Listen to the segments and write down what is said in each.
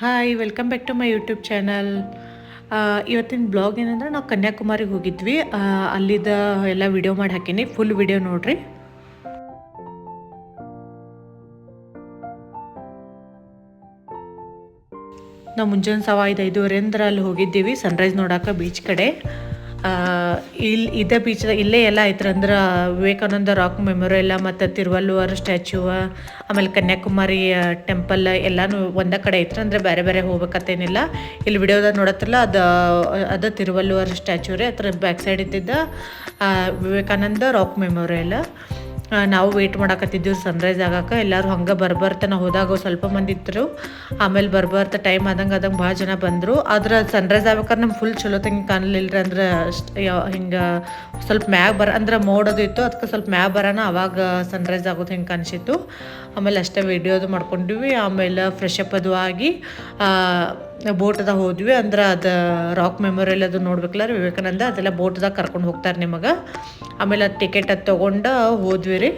Hi welcome back to my YouTube channel. ಇವತ್ತಿನ blog ಏನಂದ್ರೆ ನಾವು ಕನ್ಯಾಕುಮಾರಿಗೆ ಹೋಗಿದ್ವಿ. ಅಲ್ಲಿದ್ದ ಎಲ್ಲ ವಿಡಿಯೋ ಮಾಡಿ ಹಾಕೀನಿ, ಫುಲ್ ವಿಡಿಯೋ ನೋಡ್ರಿ. ನಾವು ಮುಂಜಾನೆ 5:05 ಅಂದ್ರೆ ಅಲ್ಲಿ ಹೋಗಿದ್ದೀವಿ ಸನ್ರೈಸ್ ನೋಡೋಕೆ ಬೀಚ್ ಕಡೆ. ಇದೇ ಬೀಚ್ ಇಲ್ಲೇ ಎಲ್ಲ ಐತ್ರಿ, ಅಂದ್ರೆ ವಿವೇಕಾನಂದ ರಾಕ್ ಮೆಮೊರಿಯಲ್ ಮತ್ತು ತಿರುವಲ್ಲುವರ್ ಸ್ಟ್ಯಾಚ್ಯೂ, ಆಮೇಲೆ ಕನ್ಯಾಕುಮಾರಿ ಟೆಂಪಲ್ ಎಲ್ಲನೂ ಒಂದೇ ಕಡೆ ಐತ್ರಿ. ಅಂದರೆ ಬೇರೆ ಬೇರೆ ಹೋಗ್ಬೇಕತ್ತೇನಿಲ್ಲ. ಇಲ್ಲಿ ವಿಡಿಯೋದಾಗ ನೋಡತ್ತಿಲ್ಲ, ಅದು ತಿರುವಲ್ಲುವರ್ ಸ್ಟ್ಯಾಚ್ಯೂ ರೀ. ಅದ್ರ ಬ್ಯಾಕ್ ಸೈಡ್ ಇದ್ದಿದ್ದ ವಿವೇಕಾನಂದ ರಾಕ್ ಮೆಮೊರಿಯಲ್. ನಾವು ವೆಯ್ಟ್ ಮಾಡಕತ್ತಿದ್ದೀವಿ ಸನ್ರೈಸ್ ಆಗಕ್ಕೆ. ಎಲ್ಲರೂ ಹಂಗೆ ಬರ್ಬರ್ತೆ ನಾವು ಹೋದಾಗ ಸ್ವಲ್ಪ ಮಂದಿ ಇದ್ದರು. ಆಮೇಲೆ ಬರ್ಬರ್ತ ಟೈಮ್ ಆದಂಗೆ ಭಾಳ ಜನ ಬಂದರು. ಆದ್ರೆ ಸನ್ರೈಸ್ ಆಗ್ಬೇಕಾದ್ರೆ ನಮ್ಗೆ ಫುಲ್ ಚಲೋ ತಂಗೆ ಕಾಣಲಿಲ್ಲ. ಅಂದ್ರೆ ಹಿಂಗೆ ಸ್ವಲ್ಪ ಮ್ಯಾಗ ಅಂದ್ರೆ ಮೋಡೋದು ಇತ್ತು, ಅದಕ್ಕೆ ಸ್ವಲ್ಪ ಮ್ಯಾಗ ಬರೋಣ ಅವಾಗ ಸನ್ರೈಸ್ ಆಗೋದು ಹಿಂಗೆ ಕಾಣಿಸಿತ್ತು. ಆಮೇಲೆ ಅಷ್ಟೇ ವಿಡಿಯೋದು ಮಾಡ್ಕೊಂಡ್ವಿ. ಆಮೇಲೆ ಫ್ರೆಶ್ ಅಪ್ ಅದು ಆಗಿ ಬೋಟ್ದಾಗ ಹೋದ್ವಿ. ಅಂದ್ರೆ ಅದು ರಾಕ್ ಮೆಮೊರಿಯಲ್ ಅದು ನೋಡ್ಬೇಕಲ್ಲ ವಿವೇಕಾನಂದ, ಅದೆಲ್ಲ ಬೋಟ್ದಾಗ ಕರ್ಕೊಂಡು ಹೋಗ್ತಾರೆ ನಿಮಗೆ. ಆಮೇಲೆ ಅದು ಟಿಕೆಟ್ ಅದು ತೊಗೊಂಡು ಹೋದ್ವಿ ರೀ.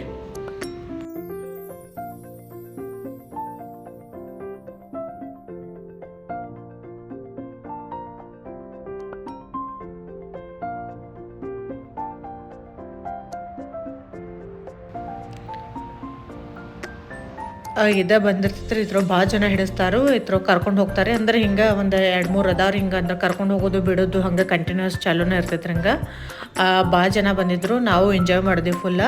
ಬಂದಿರ್ತೈತ್ರಿ. ಇದ್ರ ಭಾಳ ಜನ ಹಿಡಿಸ್ತಾರು, ಇದ್ರ ಕರ್ಕೊಂಡು ಹೋಗ್ತಾರೆ. ಅಂದ್ರೆ ಹಿಂಗೆ ಒಂದು 2-3 ಅದಾವ್ರಿ ಹಿಂಗೆ. ಅಂದ್ರೆ ಕರ್ಕೊಂಡು ಹೋಗೋದು ಬಿಡೋದು ಹಂಗೆ ಕಂಟಿನ್ಯೂಸ್ ಚಾಲೂನೇ ಇರ್ತೈತ್ರಿ ಹಂಗೆ. ಭಾಳ ಜನ ಬಂದಿದ್ರು, ನಾವು ಎಂಜಾಯ್ ಮಾಡಿದ್ವಿ ಫುಲ್ಲ.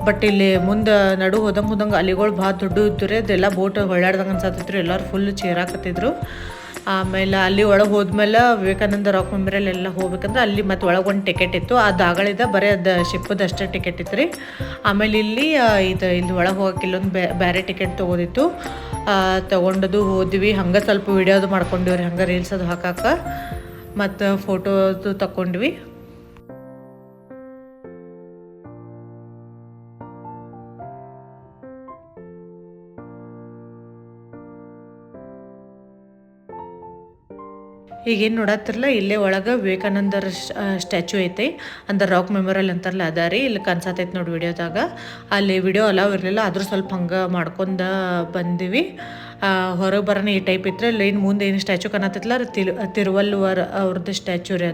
ಬಟ್ ಇಲ್ಲಿ ಮುಂದೆ ನಡು ಹೋದಂಗೆ ಅಲಿಗಳು ಭಾಳ ದೊಡ್ಡ ಇದ್ದು ರೀ. ಅದೆಲ್ಲ ಬೋಟ್ ಹೊಳ್ಳಾಡ್ದಂಗೆ ಅನ್ಸತ್ತಿದ್ರು. ಎಲ್ಲರೂ ಫುಲ್ ಚೇರಾಕತ್ತಿದ್ರು. ಆಮೇಲೆ ಅಲ್ಲಿ ಒಳಗೆ ಹೋದ್ಮೇಲೆ ವಿವೇಕಾನಂದ ರಾಕ್ ಮೆಮೊರಿಯಲ್ ಎಲ್ಲ ಹೋಗ್ಬೇಕಂದ್ರೆ ಅಲ್ಲಿ ಮತ್ತು ಒಳಗೆ ಒಂದು ಟಿಕೆಟ್ ಇತ್ತು. ಅದು ಆಗಳಿದ ಬರೀ ಅದು ಶಿಪ್ಪದ ಅಷ್ಟೇ ಟಿಕೆಟ್ ಇತ್ತು ರೀ. ಆಮೇಲೆ ಇಲ್ಲಿ ಒಳಗೆ ಹೋಗಕ್ಕೆ ಇಲ್ಲೊಂದು ಬೇರೆ ಟಿಕೆಟ್ ತೊಗೋದಿತ್ತು. ತೊಗೊಂಡದು ಹೋದ್ವಿ. ಹಂಗೆ ಸ್ವಲ್ಪ ವಿಡಿಯೋದು ಮಾಡ್ಕೊಂಡ್ವಿ ರೀ, ಹಂಗೆ ರೀಲ್ಸ್ ಅದು ಹಾಕಕ್ಕೆ ಮತ್ತು ಫೋಟೋದು ತಗೊಂಡ್ವಿ. ಈಗೇನು ನೋಡತ್ತಿರಲ್ಲ, ಇಲ್ಲೇ ಒಳಗೆ ವಿವೇಕಾನಂದರ ಸ್ಟ್ಯಾಚ್ಯೂ ಐತಿ. ಅಂದ್ರೆ ರಾಕ್ ಮೆಮೊರಿಯಲ್ ಅಂತಾರಲ್ಲ ಅದ ರೀ. ಇಲ್ಲಿ ಕನ್ಸತೈತೆ ನೋಡಿ ವಿಡಿಯೋದಾಗ. ಅಲ್ಲಿ ವಿಡಿಯೋ ಅಲಾವ್ ಇರಲಿಲ್ಲ, ಆದರೂ ಸ್ವಲ್ಪ ಹಂಗೆ ಮಾಡ್ಕೊಂಡು ಬಂದಿವಿ. ಹೊರಗೆ ಬರೋಣ ಈ ಟೈಪ್ ಇತ್ತು. ಇಲ್ಲಿ ಏನು ಮುಂದೆ ಏನು ಸ್ಟ್ಯಾಚ್ಯೂ ಕಾಣತ್ತಿಲ್ಲ, ತಿರುವಲ್ಲುವರ್ ಅವ್ರದ್ದು ಸ್ಟ್ಯಾಚ್ಯೂ ರೀ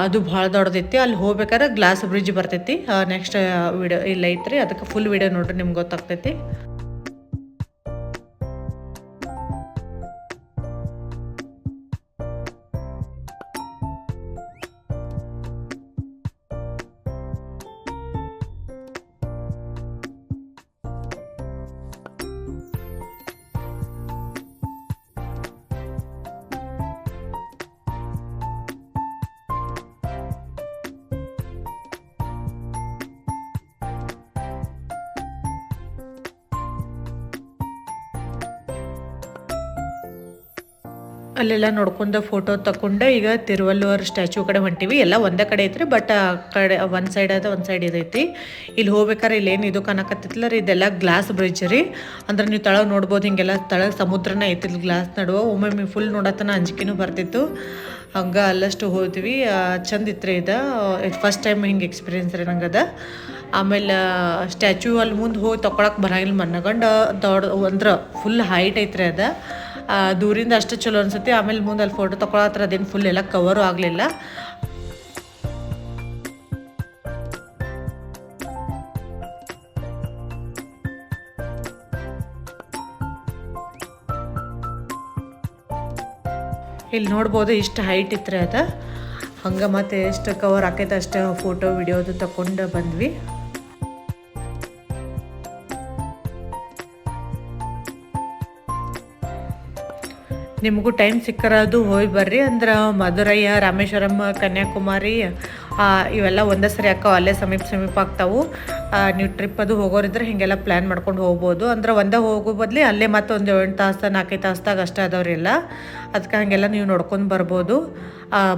ಅದು ಭಾಳ ದೊಡ್ಡದೈತಿ. ಅಲ್ಲಿ ಹೋಗ್ಬೇಕಾದ್ರೆ ಗ್ಲಾಸ್ ಬ್ರಿಡ್ಜ್ ಬರ್ತೈತಿ. ನೆಕ್ಸ್ಟ್ ವಿಡಿಯೋ ಇಲ್ಲ ಐತ್ರಿ, ಅದಕ್ಕೆ ಫುಲ್ ವಿಡಿಯೋ ನೋಡ್ರಿ ನಿಮ್ಗೆ ಗೊತ್ತಾಗ್ತೈತಿ. ಅಲ್ಲೆಲ್ಲ ನೋಡ್ಕೊಂಡು ಫೋಟೋ ತಗೊಂಡೆ. ಈಗ ತಿರುವಲ್ಲುವರ್ ಸ್ಟ್ಯಾಚ್ಯೂ ಕಡೆ ಹೊಂಟಿವಿ. ಎಲ್ಲ ಒಂದೇ ಕಡೆ ಐತ್ರಿ, ಬಟ್ ಆ ಕಡೆ ಒಂದು ಸೈಡ್ ಅದ, ಒಂದು ಸೈಡ್ ಇದೈತಿ. ಇಲ್ಲಿ ಹೋಗ್ಬೇಕಾರೆ ಇಲ್ಲೇನು ಇದು ಕಾಣಕತ್ತಿತ್ತಲ್ಲ ರೀ, ಇದೆಲ್ಲ ಗ್ಲಾಸ್ ಬ್ರಿಡ್ಜ್ ರೀ. ಅಂದ್ರೆ ನೀವು ತಳಗೆ ನೋಡ್ಬೋದು, ಹಿಂಗೆಲ್ಲ ತಳಗೆ ಸಮುದ್ರನೇ ಐತಿ ಗ್ಲಾಸ್ ನಡುವೆ. ಒಮ್ಮೊಮ್ಮೆ ಫುಲ್ ನೋಡತನ ಅಂಜಿಕೆನೂ ಬರ್ತಿತ್ತು. ಹಂಗೆ ಅಲ್ಲಷ್ಟು ಹೋದ್ವಿ. ಚಂದ ಇತ್ತು ಇದು ಫಸ್ಟ್ ಟೈಮ್ ಹಿಂಗೆ ಎಕ್ಸ್ಪೀರಿಯನ್ಸ್ ರೀ ನಂಗದ. ಆಮೇಲೆ ಸ್ಟ್ಯಾಚ್ಯೂ ಅಲ್ಲಿ ಮುಂದೆ ಹೋಗಿ ತೊಗೊಳಕ್ಕೆ ಬರಂಗಿಲ್ಲ, ಮನ್ನಗಂಡು ದೊಡ್ಡ ಅಂದ್ರೆ ಫುಲ್ ಹೈಟ್ ಐತ್ರಿ ಅದು. ದೂರಿಂದ ಅಷ್ಟು ಚಲೋ ಅನ್ಸುತ್ತೆ. ಆಮೇಲೆ ಮುಂದೆ ಅಲ್ಲಿ ಫೋಟೋ ತೊಗೊಳತ್ರ ಅದೇನು ಫುಲ್ ಎಲ್ಲ ಕವರು ಆಗಲಿಲ್ಲ. ಇಲ್ಲಿ ನೋಡ್ಬೋದು ಇಷ್ಟು ಹೈಟ್ ಇತ್ತು ಅದು. ಹಂಗೆ ಮತ್ತೆ ಎಷ್ಟು ಕವರ್ ಆಕೈತೆ ಅಷ್ಟು ಫೋಟೋ ವಿಡಿಯೋದು ತಗೊಂಡು ಬಂದ್ವಿ. ನಿಮಗೂ ಟೈಮ್ ಸಿಕ್ಕರದು ಹೋಗಿ ಬರ್ರಿ. ಅಂದ್ರೆ ಮಧುರೈ, ರಾಮೇಶ್ವರಂ, ಕನ್ಯಾಕುಮಾರಿ ಇವೆಲ್ಲ ಒಂದೇ ಸರಿ ಅಕ್ಕವು, ಅಲ್ಲೇ ಸಮೀಪ ಆಗ್ತಾವು. ನೀವು ಟ್ರಿಪ್ ಅದು ಹೋಗೋರಿದ್ರೆ ಹೀಗೆಲ್ಲ ಪ್ಲ್ಯಾನ್ ಮಾಡ್ಕೊಂಡು ಹೋಗ್ಬೋದು. ಅಂದ್ರೆ ಒಂದೇ ಹೋಗೋ ಬದಲಿ ಅಲ್ಲೇ ಮತ್ತೆ ಒಂದು 8 ತಾಸು 4 ತಾಸ್ದಾಗ ಅಷ್ಟೇ ಅದಾವ್ರಿಲ್ಲ. ಅದಕ್ಕೆ ಹಾಗೆಲ್ಲ ನೀವು ನೋಡ್ಕೊಂಡು ಬರ್ಬೋದು.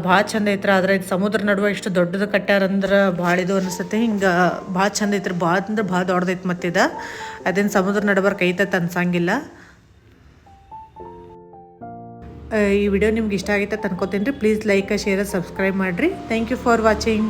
ಭಾಳ ಚಂದ ಐತ್ರಿ. ಆದರೆ ಇದು ಸಮುದ್ರ ನಡುವೆ ಇಷ್ಟು ದೊಡ್ಡದು ಕಟ್ಟ್ಯಾರಂದ್ರೆ ಭಾಳ ಇದು ಅನಿಸುತ್ತೆ. ಹಿಂಗೆ ಭಾಳ ಚಂದ ಐತ್ರಿ. ಭಾಳ ಅಂದ್ರೆ ಭಾಳ ದೊಡ್ಡದೈತೆ ಮತ್ತಿದ. ಅದೇನು ಸಮುದ್ರ ನಡುಬರ್ಕ ಐತತ್ ಅನ್ಸಂಗಿಲ್ಲ. ಈ ವಿಡಿಯೋ ನಿಮ್ಗೆ ಇಷ್ಟ ಆಗೈತೆ ಅನ್ಕೋತೀನಿ ರೀ. ಪ್ಲೀಸ್ ಲೈಕ್, ಶೇರ್, ಸಬ್ಸ್ಕ್ರೈಬ್ ಮಾಡಿರಿ. Thank you for watching.